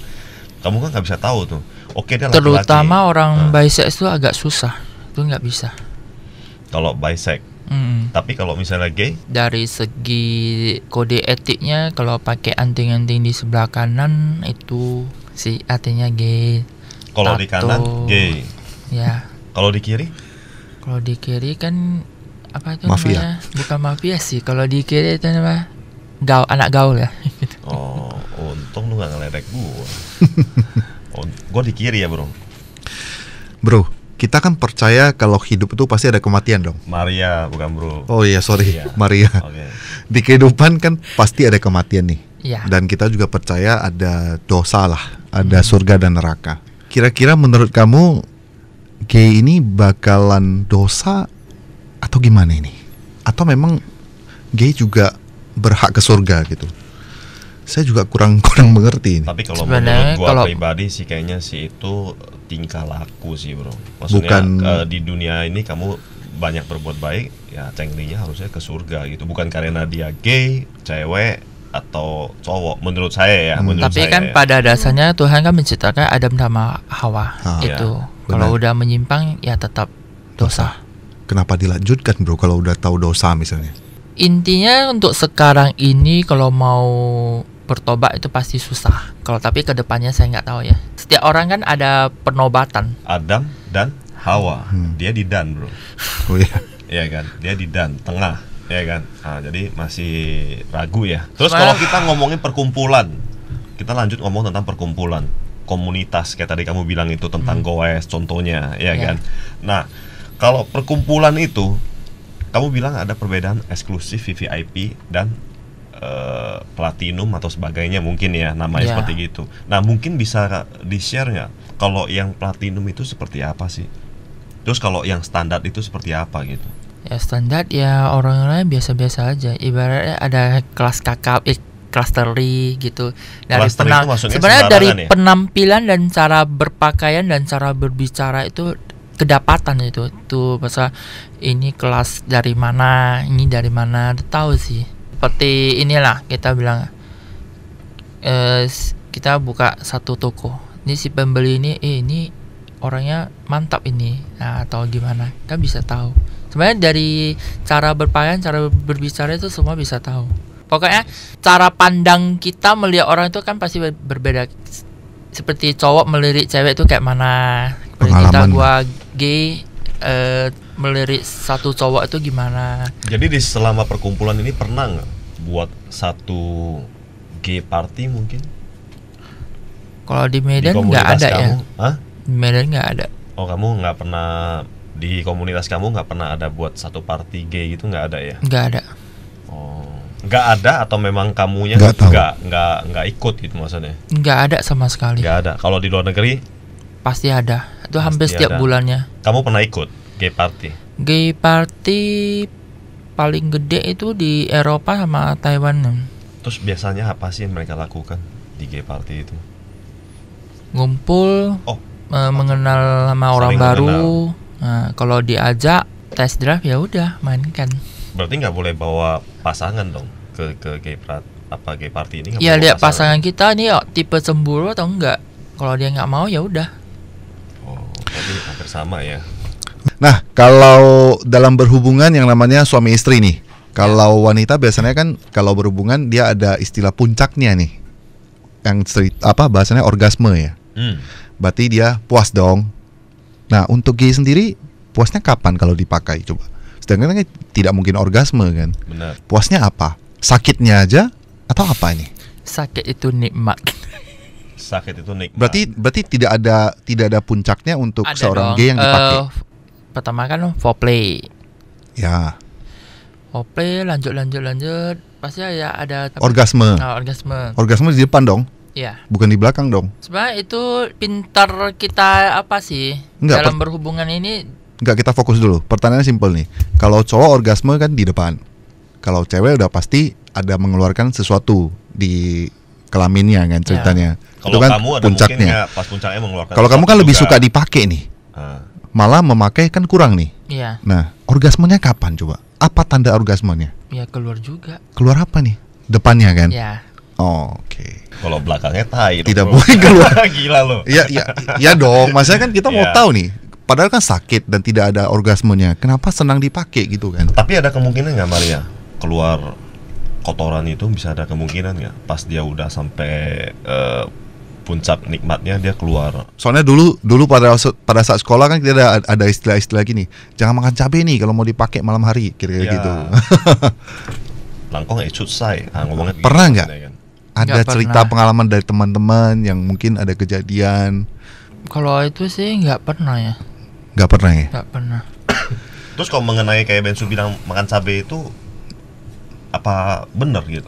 kamu kan nggak bisa tahu tuh. Oke, dia laki-laki. Terutama orang bisex itu agak susah. Itu nggak bisa. Kalau bisex. Tapi kalau misalnya gay, dari segi kode etiknya, kalau pakai anting-anting di sebelah kanan itu sih artinya gay. Kalau di kanan gay. Ya. Kalau di kiri? Kalau di kiri kan apa itu mafia. namanya? Bukan mafia sih. Kalau di kiri itu namanya anak gaul ya. Oh, untung lu nggak ngeledek gua. Gua di kiri ya, bro. Bro, kita kan percaya kalau hidup itu pasti ada kematian dong. Maria, bukan bro. Oh iya, sorry, Iya. Maria. Okay. Di kehidupan kan pasti ada kematian nih. Iya. Dan kita juga percaya ada dosa lah, ada surga dan neraka. Kira-kira menurut kamu gay ini bakalan dosa atau gimana ini? Atau memang gay juga berhak ke surga gitu? Saya juga kurang mengerti ini. Tapi kalau Sebenarnya menurut gua pribadi sih kayaknya sih itu tingkah laku sih, bro. Maksudnya di dunia ini kamu banyak berbuat baik, ya cenglinya harusnya ke surga gitu. Bukan karena dia gay, cewek atau cowok. Menurut saya ya. Tapi kan pada dasarnya Tuhan kan menciptakan Adam sama Hawa. Itu kalau udah menyimpang ya tetap dosa. Kenapa dilanjutkan, bro, kalau udah tahu dosa misalnya? Intinya untuk sekarang ini kalau mau bertobat itu pasti susah. Kalau tapi kedepannya saya nggak tahu ya. Setiap orang kan ada penobatan. Adam dan Hawa, dia di Dan, bro. Oh iya. Iya kan, dia di Dan tengah, ya kan. Jadi masih ragu ya. Terus kalau kita ngomongin perkumpulan, kita lanjut ngomong tentang perkumpulan, komunitas kayak tadi kamu bilang itu tentang goes contohnya, ya kan. Nah, kalau perkumpulan itu, kamu bilang ada perbedaan eksklusif VVIP dan platinum atau sebagainya mungkin ya namanya seperti gitu. Nah mungkin bisa di-share nggak kalau yang platinum itu seperti apa sih? Terus kalau yang standar itu seperti apa gitu? Ya standar ya orang-orang biasa-biasa aja. Ibaratnya ada kelas kakap, kelas teri gitu. Dari sebenarnya dari penampilan dan cara berpakaian dan cara berbicara itu kedapatan itu bahasa ini kelas dari mana, ini dari mana, tahu sih. Seperti inilah kita bilang kita buka satu toko. Ini si pembeli ini orangnya mantap ini, atau gimana kan bisa tahu. Sebenarnya dari cara berpakaian, cara berbicara itu semua bisa tahu. Pokoknya cara pandang kita melihat orang itu kan pasti berbeda. Seperti cowok melirik cewek itu kayak mana. Kita gua gay melirik satu cowok itu gimana. Jadi di selama perkumpulan ini pernah nggak buat satu gay party mungkin? Kalau di Medan nggak ada kamu, ya. Hah? Di Medan nggak ada. Oh, kamu nggak pernah di komunitas kamu nggak pernah ada buat satu party gay gitu, nggak ada ya? Nggak ada. Oh, nggak ada atau memang kamunya nggak ikut gitu maksudnya? Nggak ada sama sekali. Nggak ada. Kalau di luar negeri? Pasti ada. Itu hampir setiap bulannya. Kamu pernah ikut gay party? Gay party paling gede itu di Eropa sama Taiwan. Terus biasanya apa sih yang mereka lakukan di gay party itu? Ngumpul, mengenal sama orang baru. Nah, kalau diajak test drive ya udah mainkan. Berarti nggak boleh bawa pasangan dong ke gay party ini? Ya lihat pasangan kita nih tipe cemburu atau enggak. Kalau dia nggak mau ya udah. Jadi hampir sama ya. Nah, kalau dalam berhubungan yang namanya suami istri nih, kalau wanita biasanya kan kalau berhubungan dia ada istilah puncaknya nih, yang bahasanya orgasme ya. Berarti dia puas dong. Nah, untuk gay sendiri puasnya kapan kalau dipakai coba? Sedangkan kan tidak mungkin orgasme kan. Benar. Puasnya apa? Sakitnya aja atau apa ini? Sakit itu nikmat. Sakit itu nikmat. Berarti tidak ada puncaknya untuk ada seorang dong. gay yang dipakai. Pertama kan foreplay. Ya. Foreplay lanjut pasti ya ada Orgasme. Orgasme di depan dong. Iya. Bukan di belakang dong. Sebenarnya itu pintar kita apa sih? Dalam berhubungan ini. Enggak, kita fokus dulu. Pertanyaannya simpel nih. Kalau cowok orgasme kan di depan. Kalau cewek udah pasti ada mengeluarkan sesuatu di kelaminnya kan ceritanya. Itu Kalau kan kamu ada mungkin nggak pas puncaknya mengeluarkan. Kalau kamu kan sesuatu lebih juga. suka dipakai nih, Ah. malah memakai kan kurang nih. Iya, Nah, orgasmenya kapan coba? Apa tanda orgasmenya? ya keluar juga. Keluar apa nih? Depannya kan? Ya, Oh, oke. Kalau belakangnya tai. Tidak dong, bro. boleh keluar. Gila lo. Ya dong. Maksudnya kan kita mau Iya. tahu nih. Padahal kan sakit dan tidak ada orgasmenya. Kenapa senang dipakai gitu kan? Tapi ada kemungkinan nggak Maria keluar kotoran itu bisa ada kemungkinan nggak pas dia udah sampai puncak nikmatnya dia keluar. Soalnya dulu pada saat sekolah kan kita ada istilah-istilah gini. Jangan makan cabai nih kalau mau dipakai malam hari, kira-kira Ya. gitu. Langkong say. Ngomongnya Pernah gitu, nggak? kan? Ada Nggak cerita pernah. pengalaman dari teman-teman yang mungkin ada kejadian? kalau itu sih nggak pernah ya, Nggak pernah ya? nggak pernah. Terus kalau mengenai kayak Bensu bilang makan cabai itu apa benar gitu?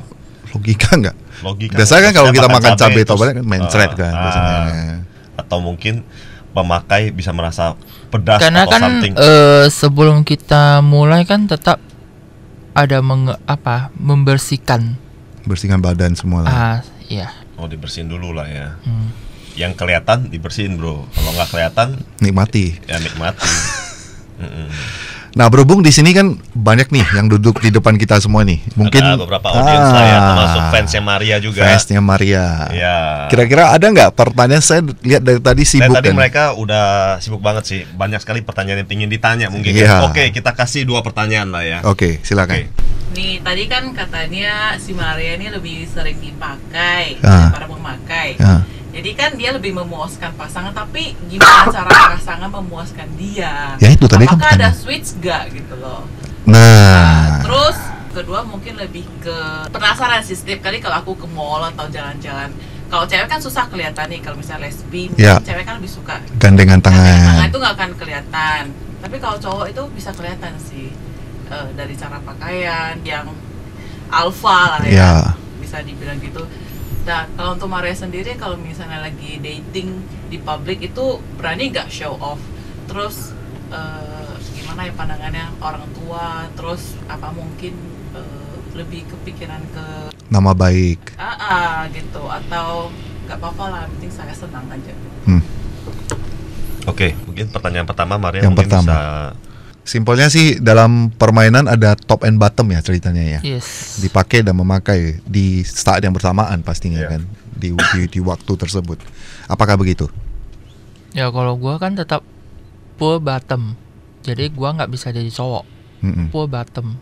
Logika nggak? Logika. Biasanya kan kalau kita makan cabai terus, tobatnya kan mencret kan biasanya. atau mungkin pemakai bisa merasa pedas Karena atau kan something. sebelum kita mulai kan tetap ada membersihkan. Bersihkan badan semua lah. Iya. Oh, dibersihin dulu lah ya. Hmm. Yang kelihatan dibersihin, bro. Kalau nggak kelihatan Nikmati. ya nikmati. Mm-mm. Nah, berhubung di sini kan banyak nih yang duduk di depan kita semua nih. Mungkin Ada beberapa audiens saya termasuk fansnya Maria juga. Fansnya Maria. Ya. Kira-kira ada nggak pertanyaan? Saya lihat dari tadi Dan sibuk tadi kan. mereka udah sibuk banget sih. Banyak sekali pertanyaan yang ingin ditanya mungkin. Iya. Oke, kita kasih 2 pertanyaan lah ya. Oke, silakan. Oke. Nih tadi kan katanya si Maria ini lebih sering dipakai Ah. daripada memakai. Ya. Jadi kan dia lebih memuaskan pasangan, tapi gimana cara pasangan memuaskan dia? Ya, itu tadi kan Apakah ada pertanyaan. switch gak gitu loh? Nah, Terus kedua mungkin lebih ke penasaran sih, setiap kali kalau aku ke mall atau jalan-jalan. Kalau cewek kan susah kelihatan nih, kalau misalnya lesbi, Ya. cewek kan lebih suka gandengan gandengan tangan tangan. itu nggak akan kelihatan. Tapi kalau cowok itu bisa kelihatan sih, dari cara pakaian yang alfa lah ya, Ya. bisa dibilang gitu. Nah, kalau untuk Maria sendiri, kalau misalnya lagi dating di publik itu berani nggak show off? Terus gimana ya pandangannya orang tua? Terus apa mungkin lebih kepikiran ke Nama baik. gitu, atau nggak apa-apa lah, yang penting saya senang aja. Oke, mungkin pertanyaan pertama Maria Yang mungkin pertama. bisa. Simpelnya sih dalam permainan ada top and bottom ya ceritanya ya. Yes. Dipakai dan memakai di saat yang bersamaan pastinya Iya. kan di waktu tersebut. Apakah begitu? Ya kalau gua kan tetap full bottom. Jadi gua nggak bisa jadi cowok. Mm-mm. Full bottom.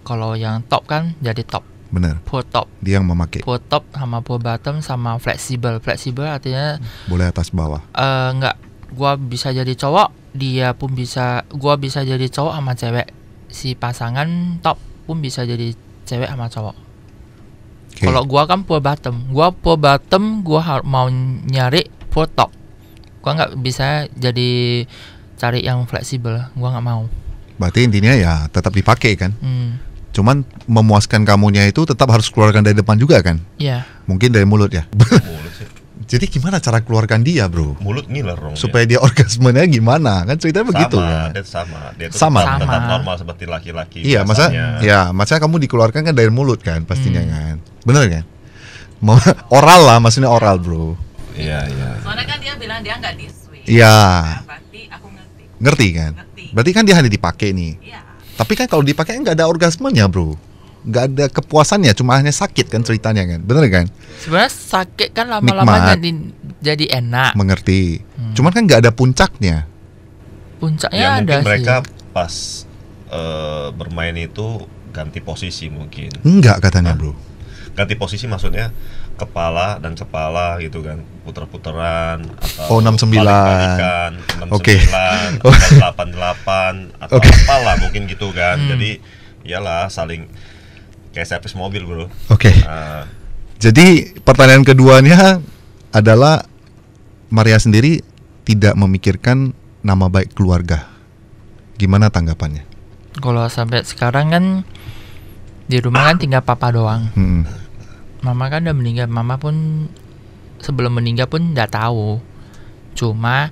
Kalau yang top kan jadi top. Benar. Full top. Dia yang memakai. Full top sama full bottom sama fleksibel. Fleksibel artinya Boleh atas bawah. nggak, gua bisa jadi cowok, dia pun bisa, gua bisa jadi cowok sama cewek. Si pasangan top pun bisa jadi cewek sama cowok. Oke. Kalau gua kan full bottom, gua mau nyari full top. Gua nggak bisa jadi cari yang fleksibel, gua nggak mau. Berarti intinya ya tetap dipakai kan. Cuman memuaskan kamunya itu tetap harus keluarkan dari depan juga kan. Ya, Mungkin dari mulut ya. Mulut sih. Jadi gimana cara keluarkan dia, bro? Mulut ngiler dong. Supaya dia orgasmenya gimana? Kan ceritanya begitu sama, kan. dia sama. Dia tuh Sama. tetap Sama. normal seperti laki-laki. Iya, masa biasanya. masa kamu dikeluarkan kan dari mulut kan pastinya kan. Bener kan? Oral lah, maksudnya oral, bro. Iya, iya. Soalnya kan dia bilang dia nggak di switch. Iya. Nah, berarti aku ngerti. Ngerti kan? Ngerti. Berarti kan dia hanya dipakai nih. Iya. Tapi kan kalau dipakai nggak ada orgasmenya, bro. Nggak ada kepuasannya, cuma hanya sakit kan ceritanya kan. Bener kan? sebenarnya sakit kan lama-lama Nikmat. jadi enak. Mengerti. Cuman kan nggak ada puncaknya. Puncaknya Ya ada mungkin sih. mereka pas bermain itu ganti posisi mungkin. Enggak katanya, bro. Ganti posisi maksudnya kepala dan kepala gitu kan, puter-puteran atau Oh, 69. balik-balikan, 69 Oke. atau 88 atau Oke. apalah mungkin gitu kan. Jadi iyalah saling kayak servis mobil, bro. Oke. Nah, Jadi pertanyaan keduanya adalah Maria sendiri tidak memikirkan nama baik keluarga. Gimana tanggapannya? Kalau sampai sekarang kan di rumah kan tinggal papa doang. Mama kan udah meninggal. Mama pun sebelum meninggal pun nggak tahu. Cuma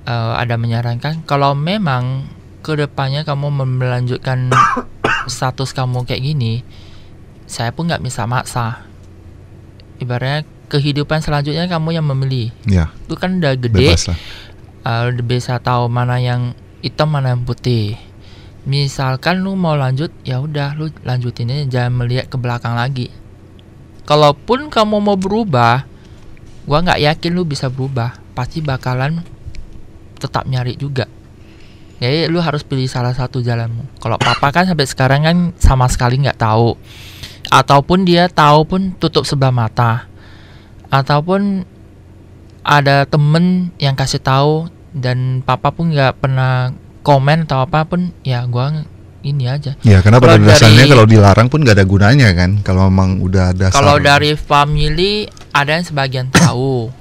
ada menyarankan kalau memang kedepannya kamu melanjutkan status kamu kayak gini, saya pun nggak bisa maksa. Ibaratnya kehidupan selanjutnya kamu yang memilih. Ya, Lu kan udah gede, bebas lah. udah bisa tahu mana yang hitam mana yang putih. Misalkan lu mau lanjut, ya udah lu lanjutin aja, jangan melihat ke belakang lagi. Kalaupun kamu mau berubah, gua nggak yakin lu bisa berubah. Pasti bakalan tetap nyari juga. Jadi lu harus pilih salah satu jalanmu. Kalau papa kan sampai sekarang kan sama sekali nggak tahu, ataupun dia tahu pun tutup sebelah mata, ataupun ada temen yang kasih tahu dan papa pun nggak pernah komen atau apapun. Ya gua ini aja. Ya, karena pada Kalau dasarnya dari- kalau dilarang pun nggak ada gunanya kan. Kalau memang udah dasar. Kalau dari family ada yang sebagian tahu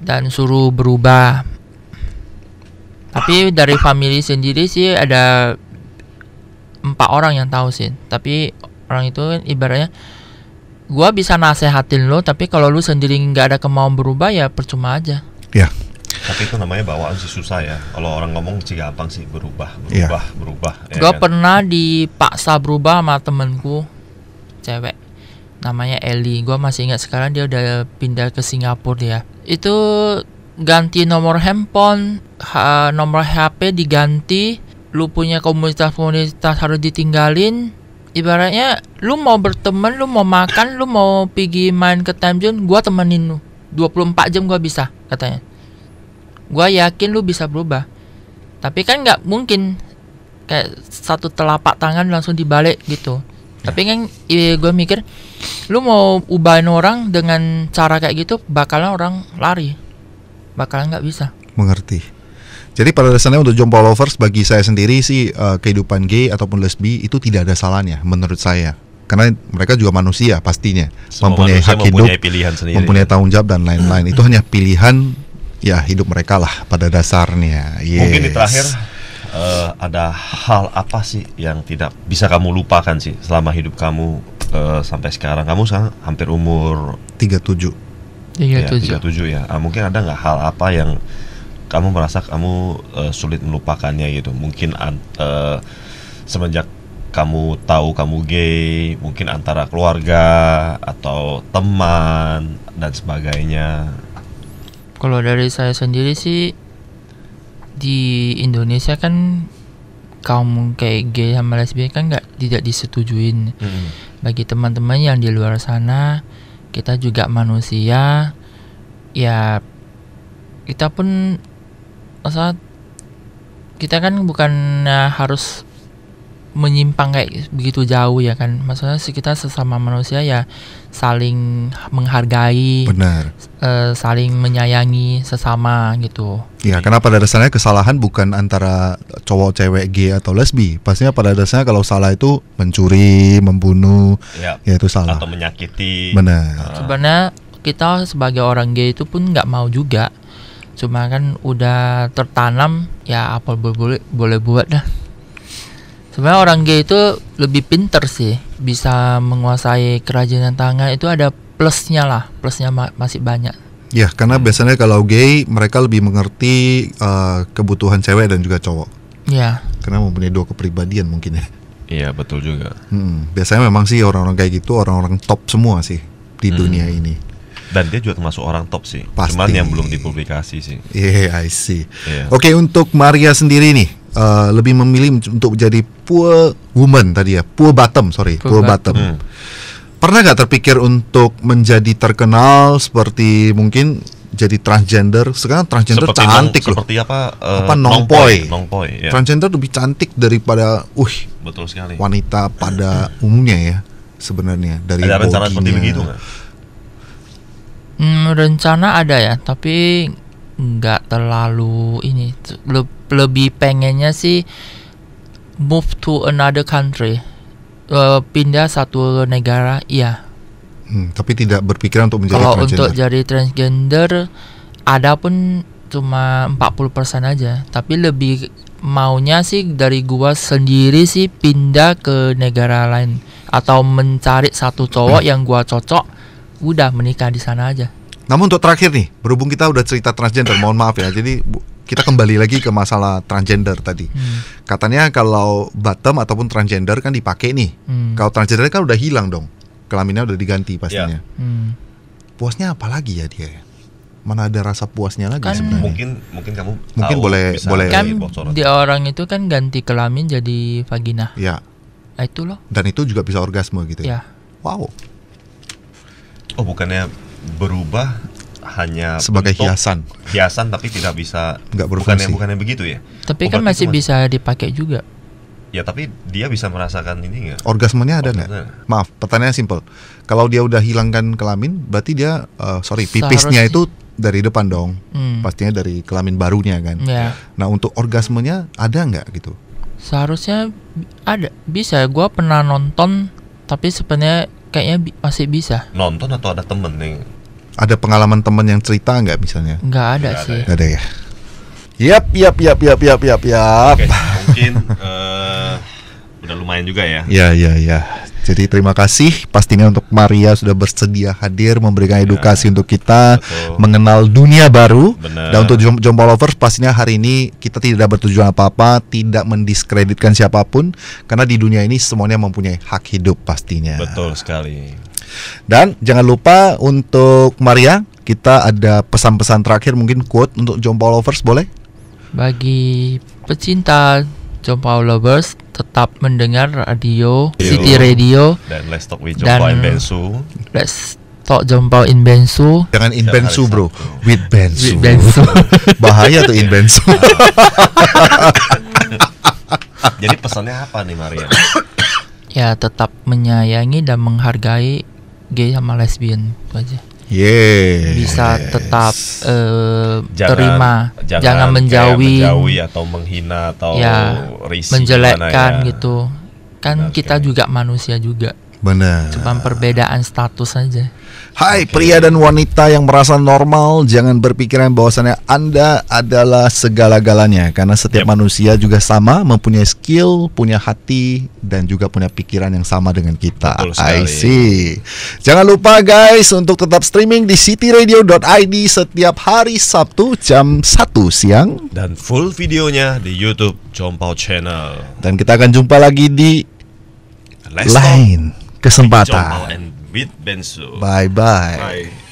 dan suruh berubah. Tapi dari family sendiri sih ada 4 orang yang tahu sih. Tapi orang itu kan ibaratnya gua bisa nasehatin lo, tapi kalau lu sendiri nggak ada kemauan berubah ya percuma aja. Ya, Tapi itu namanya bawaan sih susah ya. Kalau orang ngomong sih gampang sih, berubah. Iya. Ya Gua kan? pernah dipaksa berubah sama temenku cewek, namanya Eli. Gua masih ingat sekarang, dia udah pindah ke Singapura dia. Itu ganti nomor handphone, nomor HP diganti, lu punya komunitas harus ditinggalin. Ibaratnya lu mau berteman, lu mau makan, lu mau pergi main ke time zone, gua temenin lu 24 jam gua bisa, katanya. Gua yakin lu bisa berubah. Tapi kan nggak mungkin kayak satu telapak tangan langsung dibalik gitu. Tapi kan gue mikir, lu mau ubahin orang dengan cara kayak gitu, bakalan orang lari, bakalan nggak bisa. mengerti. Jadi pada dasarnya untuk John Paul lovers, bagi saya sendiri sih kehidupan gay ataupun lesbi itu tidak ada salahnya menurut saya. Karena mereka juga manusia pastinya, Semua mempunyai manusia hak hidup, mempunyai pilihan sendiri. mempunyai tanggung jawab dan lain-lain. Itu hanya pilihan ya hidup mereka lah pada dasarnya. Mungkin di Yes. terakhir ada hal apa sih yang tidak bisa kamu lupakan sih selama hidup kamu sampai sekarang? Kamu sekarang hampir umur 37. Iya, 37 ya. Mungkin ada nggak hal apa yang kamu merasa kamu sulit melupakannya gitu? Mungkin semenjak kamu tahu kamu gay, mungkin antara keluarga atau teman dan sebagainya. Kalau dari saya sendiri sih, di Indonesia kan kaum kayak gay sama lesbian kan tidak disetujuin. Bagi teman-teman yang di luar sana, kita juga manusia. Ya kita pun masa kita kan bukan harus menyimpang kayak begitu jauh ya kan. Maksudnya kita sesama manusia ya saling menghargai, Benar. saling menyayangi sesama gitu. Ya, karena pada dasarnya kesalahan bukan antara cowok, cewek, gay atau lesbi. Pastinya pada dasarnya kalau salah itu mencuri, membunuh, Ya. ya itu salah. Atau menyakiti. Benar. Sebenarnya kita sebagai orang gay itu pun nggak mau juga. Cuma kan udah tertanam, ya apa boleh buat dah. Sebenarnya orang gay itu lebih pinter sih, bisa menguasai kerajinan tangan. Itu ada plusnya lah, plusnya masih banyak. Ya, karena biasanya kalau gay mereka lebih mengerti kebutuhan cewek dan juga cowok. Ya, Karena mempunyai dua kepribadian mungkin ya. Iya, betul juga. Biasanya memang sih orang-orang kayak gitu orang-orang top semua sih di dunia ini. Dan dia juga termasuk orang top sih. Pasti. Cuman yang belum dipublikasi sih. Yeah, I see. Iya. Oke, untuk Maria sendiri nih, lebih memilih untuk menjadi poor woman tadi ya, poor bottom. Pernah nggak terpikir untuk menjadi terkenal seperti mungkin jadi transgender? Sekarang transgender cantik loh. Seperti apa? Nongpoi. Nongpoi, ya. Transgender lebih cantik daripada Betul sekali. wanita pada umumnya ya sebenarnya dari Ada rencana seperti bodinya. begitu nggak? rencana ada ya, tapi nggak terlalu ini. Lebih pengennya sih move to another country, pindah satu negara. Iya. Tapi tidak berpikiran untuk menjadi Kalau transgender. untuk jadi transgender ada pun cuma 40% aja. Tapi lebih maunya sih dari gua sendiri sih pindah ke negara lain atau mencari satu cowok yang gua cocok, udah menikah di sana aja. Namun untuk terakhir nih, berhubung kita udah cerita transgender, mohon maaf ya. Jadi kita kembali lagi ke masalah transgender tadi. Katanya kalau bottom ataupun transgender kan dipakai nih. Kalau transgender kan udah hilang dong, kelaminnya udah diganti pastinya. Puasnya apa lagi ya dia? Mana ada rasa puasnya lagi Kan sebenarnya? Mungkin kamu Mungkin tahu, boleh- bisa boleh. Kan beri bocoran. di orang itu kan ganti kelamin jadi vagina. Ya, Nah, itu loh. dan itu juga bisa orgasme gitu Ya. Wow, Oh, bukannya berubah hanya sebagai bentuk hiasan. tapi tidak bisa. Nggak berfungsi. Bukannya begitu ya? Tapi Oh, kan berarti masih itu bisa dipakai juga. Ya, tapi dia bisa merasakan ini nggak? Orgasmenya ada nggak? Orgasme. Maaf, pertanyaannya simple. Kalau dia udah hilangkan kelamin, berarti dia pipisnya Seharusnya- itu dari depan dong. Hmm. Pastinya dari kelamin barunya kan. Ya. Nah, untuk orgasmenya ada nggak gitu? Seharusnya ada. Bisa. Gua pernah nonton tapi sebenarnya kayaknya masih bisa. Nonton atau ada temen nih? Ada pengalaman temen yang cerita nggak misalnya? Nggak ada Nggak ada sih. ya? Nggak ada ya? Yap. Oke, mungkin udah lumayan juga ya. Ya. Jadi terima kasih pastinya untuk Maria sudah bersedia hadir memberikan edukasi untuk kita betul. mengenal dunia baru. Benar. Dan untuk Jompo Lovers pastinya hari ini kita tidak bertujuan apa-apa, tidak mendiskreditkan siapapun karena di dunia ini semuanya mempunyai hak hidup pastinya. Betul sekali. Dan jangan lupa untuk Maria, kita ada pesan-pesan terakhir mungkin quote untuk Jompo Lovers boleh? Bagi pecinta Jompau Lovers, tetap mendengar radio City Radio. Dan Let's Talk with Dan- Jompo and Bensu. Let's Talk Jompau in Bensu. Jangan in Setiap Bensu hari bro, Sabtu. with Bensu. With Bensu. Bahaya tuh in Bensu. Jadi pesannya apa nih, Maria? Ya, tetap menyayangi dan menghargai gay sama lesbian, itu aja. Yes. Bisa tetap terima, jangan kayak menjauhi, menjauhi atau menghina atau ya, risih menjelekkan gimana ya. gitu. Kan Benar kita sekali. juga manusia juga, Benar. cuma perbedaan status aja. Hai Oke. pria dan wanita yang merasa normal, jangan berpikiran bahwasannya Anda adalah segala-galanya karena setiap Yep. manusia juga sama, mempunyai skill, punya hati dan juga punya pikiran yang sama dengan kita. Betul sekali. I see. Jangan lupa guys untuk tetap streaming di cityradio.id setiap hari Sabtu jam 1 siang Dan full videonya di YouTube Jompau Channel. dan kita akan jumpa lagi di Let's Talk lain with Jompau kesempatan. and with Bensu. Bye bye. Bye.